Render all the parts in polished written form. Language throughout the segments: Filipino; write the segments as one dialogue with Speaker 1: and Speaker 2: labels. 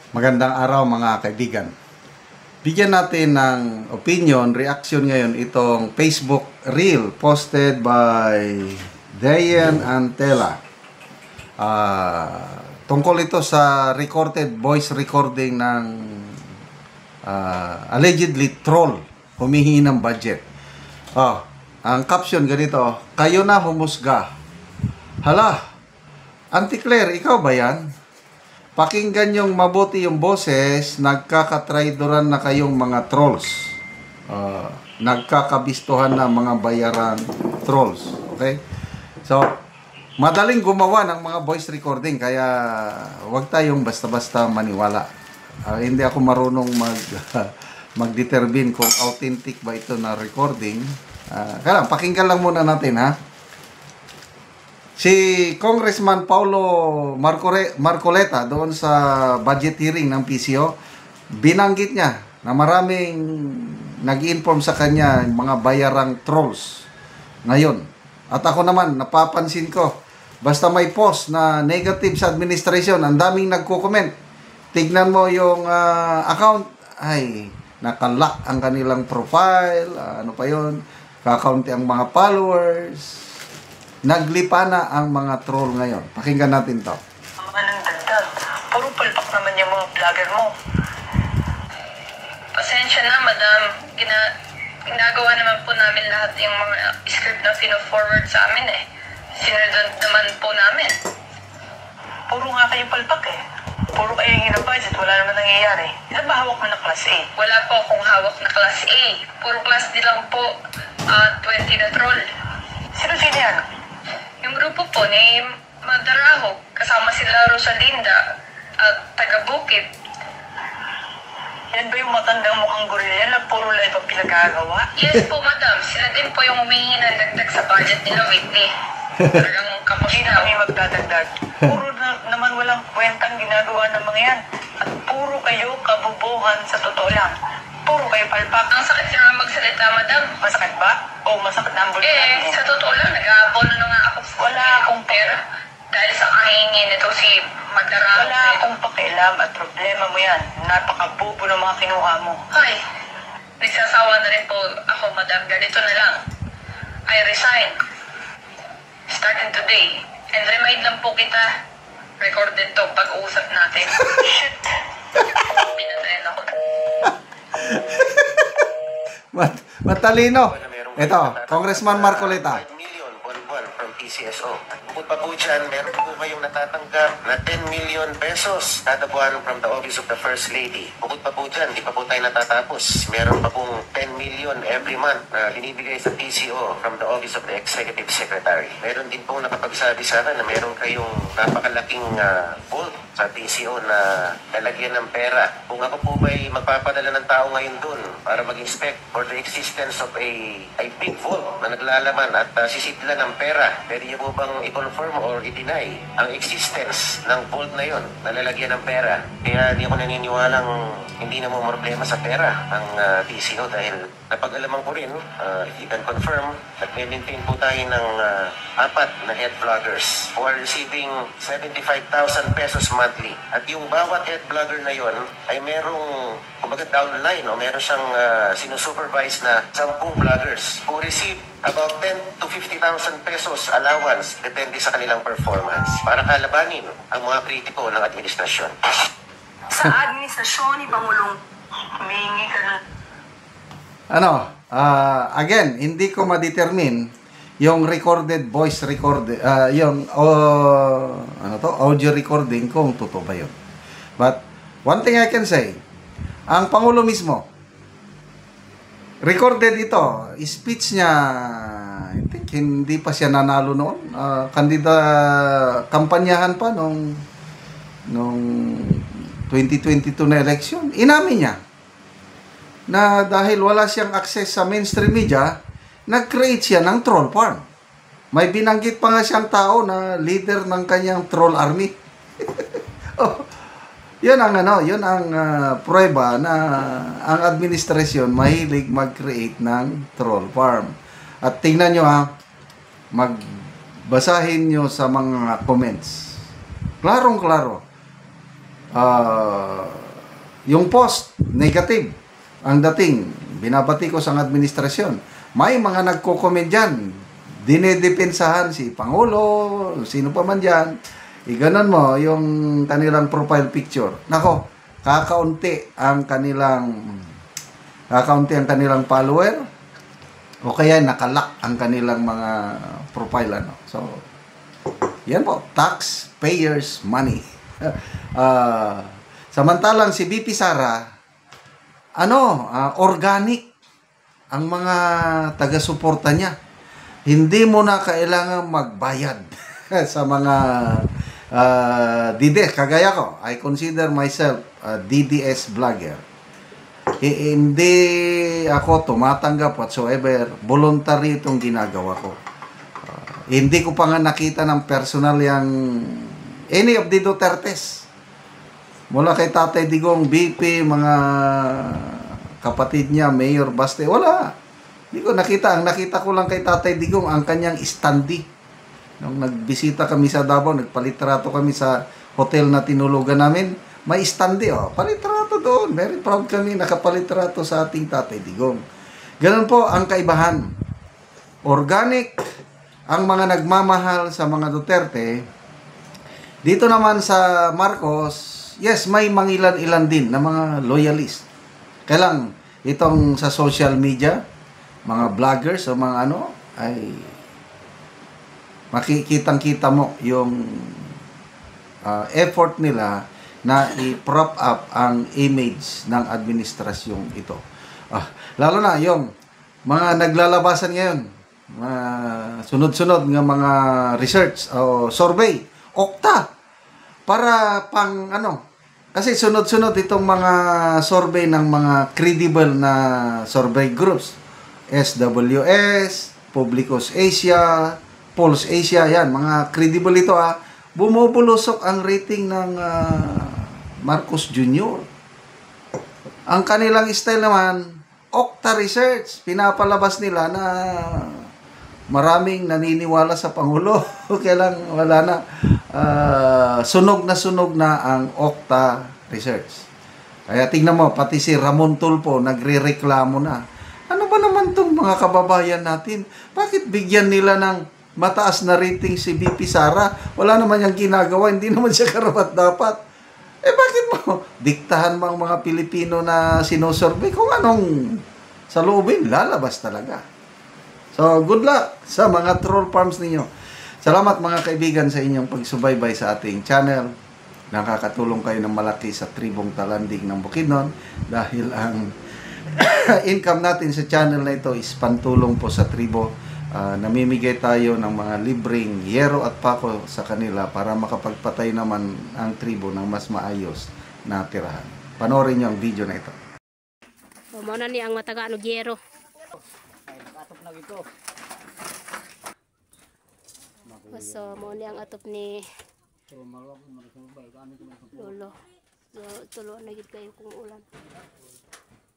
Speaker 1: Magandang araw mga kaibigan. Bigyan natin ng opinion, reaction ngayon itong Facebook reel posted by Dayan Antela. Tungkol ito sa recorded voice recording ng allegedly troll, humihingi ng budget. Ang caption ganito, "Kayo na humusga." Hala, Auntie Claire, ikaw ba yan? Pakinggan yung mabuti yung boses, nagkakatraidoran na kayong mga trolls. Nagkakabistuhan na mga bayaran trolls. Okay? So, madaling gumawa ng mga voice recording, kaya wag tayong basta-basta maniwala. Hindi ako marunong mag-determine kung authentic ba ito na recording. Kaya pakinggan lang muna natin, ha? Si Congressman Paulo Marcoleta doon sa budget hearing ng PCO, binanggit niya na maraming nag-inform sa kanya mga bayarang trolls ngayon. At ako naman, napapansin ko, basta may post na negative sa administration, ang daming nagko-comment. Tignan mo yung account, ay, nakalock ang kanilang profile, ano pa yun, kakaunti ang mga followers. Naglipa na ang mga troll ngayon. Pakinggan natin to.
Speaker 2: Anong dagdag? Puro palpak naman yung mga vlogger mo. Pasensya na, madam. Ginagawa naman po namin lahat yung mga script na pino-forward sa amin eh. Sinunod naman po namin. Puro nga kayong palpak eh. Puro kayong hinabudget, wala naman nangyayari. Ilan ba hawak mo na class A? Wala po akong hawak na class A. Puro class D lang po. 20 na troll. Sino yan? Yung grupo po ni Madaraho, kasama sila Rosalinda at taga-Bukid. Yan ba yung matandang mukhang gorilla na puro live ang pinagagawa? Yes po, madam. Sila din po yung humingi ng dagdag sa budget nila weekly. Talagang kapos na kami magdadagdag. Puro naman walang kwentang ginagawa ng mga yan. At puro kayo kabubuhan sa totoo lang. Puro kayo palpak. Ang sakit na magsalita, madam. Masakit ba? O masakit na ang bulto natin? Sa totoo lang, nag-aabono na nga ako. Wala akong pera. Dahil sa kahingin nito si Magdarao. Wala akong pakialam at problema mo yan. Napakabubo ng mga kinuha mo. Ay, nagsasawa na rin po ako, madam. Ganito na lang. I resign. Starting today. And remind lang po kita. Recorded to pag-uusap natin. Shit. Pinatayan ako.
Speaker 1: Matalino. Ito, Congressman Marcoleta.
Speaker 3: 5 million buwan-buwan from PCSO. Bukod pa po dyan, meron po kayong natatanggap na 10 million pesos kada buwan from the Office of the First Lady. Bukod pa po dyan, di pa po tayo natatapos. Meron pa pong 10 million every month na binibigay sa PCO from the Office of the Executive Secretary. Meron din pong nakapagsabi sa akin na meron kayong napakalaking vault sa PCO na lalagyan ng pera. Kung ako po ba'y magpapadala ng tao ngayon dun para mag-inspect for the existence of a big vault na naglalaman at sisidlan ng pera, pwede niyo po bang i-confirm or i-deny ang existence ng vault na yon na lalagyan ng pera? Kaya hindi ako naniniwalang hindi na mo problema sa pera ang PCO dahil napag-alaman ko rin, you can confirm, nag-maintain po tayo ng 4 na head vloggers who are receiving 75,000 pesos monthly. At yung bawat head vlogger na yon ay merong, kumbaga downline, o meron siyang sinusupervise na 10 vloggers who receive about 10 to 50,000 pesos allowance depende sa kanilang performance para kalabanin ang mga kritiko ng administrasyon.
Speaker 2: Sa administrasyon ni Pangulong, humingi ka ng
Speaker 1: again, hindi ko ma-determine yung recorded voice recording, yung audio recording kung totoo ba yun. But one thing I can say, ang Pangulo mismo, recorded ito, speech niya, I think hindi pa siya nanalo noon, kampanyahan pa nung 2022 na election. Inamin niya na dahil wala siyang access sa mainstream media, nag-create siya ng troll farm. May binanggit pa nga siyang tao na leader ng kanyang troll army. Yun ang prueba na ang administrasyon mahilig mag-create ng troll farm. At tingnan nyo magbasahin nyo sa mga comments. Klarong-klaro. yung post, negative. Ang dating, binabati ko sa administrasyon. May mga nagko-comment dyan. Dinedepensahan si Pangulo, sino pa man dyan. Iganon mo yung kanilang profile picture. Nako, kakaunti ang kanilang follower o kaya nakalak ang kanilang mga profile. So, yan po, taxpayers money. Samantalang si BP Sara, organic ang mga taga-suporta niya. Hindi mo na kailangan magbayad sa mga DDS. Kagaya ko, I consider myself a DDS vlogger. Hindi ako tumatanggap whatsoever. Voluntary itong ginagawa ko. Hindi ko pa nga nakita ng personal yung any of the Dutertes. Mula kay Tatay Digong, BP, mga kapatid niya, Mayor Baste, wala. Hindi ko nakita. Ang nakita ko lang kay Tatay Digong, ang kanyang standee. Nung nagbisita kami sa Davao, nagpalitrato kami sa hotel na tinulugan namin, may standee, palitrato doon. Very proud kami nakapalitrato sa ating Tatay Digong. Ganun po ang kaibahan. Organic ang mga nagmamahal sa mga Duterte. Dito naman sa Marcos, yes, may mangilan-ilan din na mga loyalist. Kailang itong sa social media, mga vloggers o mga ay makikitang-kita mo yung effort nila na i-prop up ang image ng administrasyong ito. Lalo na yung mga naglalabasan ngayon, sunod-sunod ng mga research o survey, Okta, para pang kasi sunod-sunod itong mga survey ng mga credible na survey groups. SWS, Publicus Asia, Pulse Asia, yan, mga credible ito bumubulusok ang rating ng Marcos Jr. Ang kanilang style naman, Okta Research, pinapalabas nila na maraming naniniwala sa Pangulo. Kailang wala na. Sunog na ang Okta Research. Kaya tingnan mo, pati si Ramon Tulfo nagre-reklamo na. Ano ba naman tong mga kababayan natin? Bakit bigyan nila ng mataas na rating si BP Sara? Wala naman yung ginagawa, hindi naman siya karapat-dapat. Bakit mo diktahan mo ang mga Pilipino na sinusurvey kung anong sa loobin, lalabas talaga. So, good luck sa mga troll farms ninyo. Salamat mga kaibigan sa inyong pagsubaybay sa ating channel. Nakakatulong kayo ng malaki sa tribong Talandig ng Bukidnon dahil ang income natin sa channel na ito is pantulong po sa tribo. Namimigay tayo ng mga libreng yero at pako sa kanila para makapagpatay naman ang tribo ng mas maayos na tirahan. Panoorin nyo ang video na ito.
Speaker 4: Muna ni ang mataga yero. So, mo ni ang atop ni Lolo. So, tulo na gid kayo kung ulan.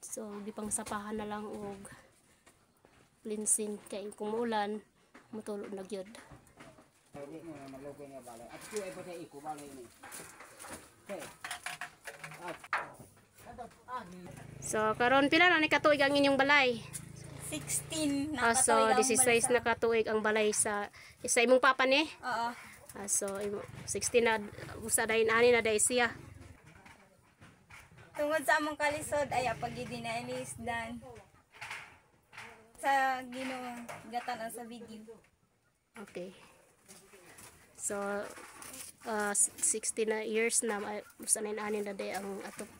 Speaker 4: So, gipang sapahan na lang og cleansing kay kung ulan mutulo na gyud. So, karon pila na ni katuig ang inyong balay?
Speaker 5: 16
Speaker 4: So, 16 na katuig ang balay sa imong papa ni?
Speaker 5: Oo.
Speaker 4: So, 16 na usa dayon ani na day siya.
Speaker 5: Tungod sa among kalisod ay pagidi na inisdan. Sa ginugatan sa video.
Speaker 4: Okay. So, 16 na years na usa na ani na day ang atop.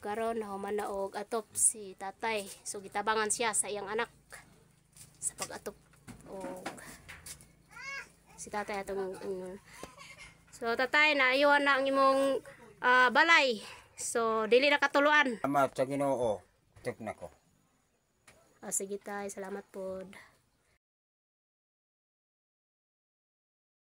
Speaker 4: karon nahuman na og atop si tatay. So gitabangan siya sa iyang anak sa pag-atop og si tatay atong so tatay naayuhan na ang imong balay. So dili na katuluan.
Speaker 6: Salamat sa Ginoo. Tuk na ko.
Speaker 4: Sige tay, salamat pod.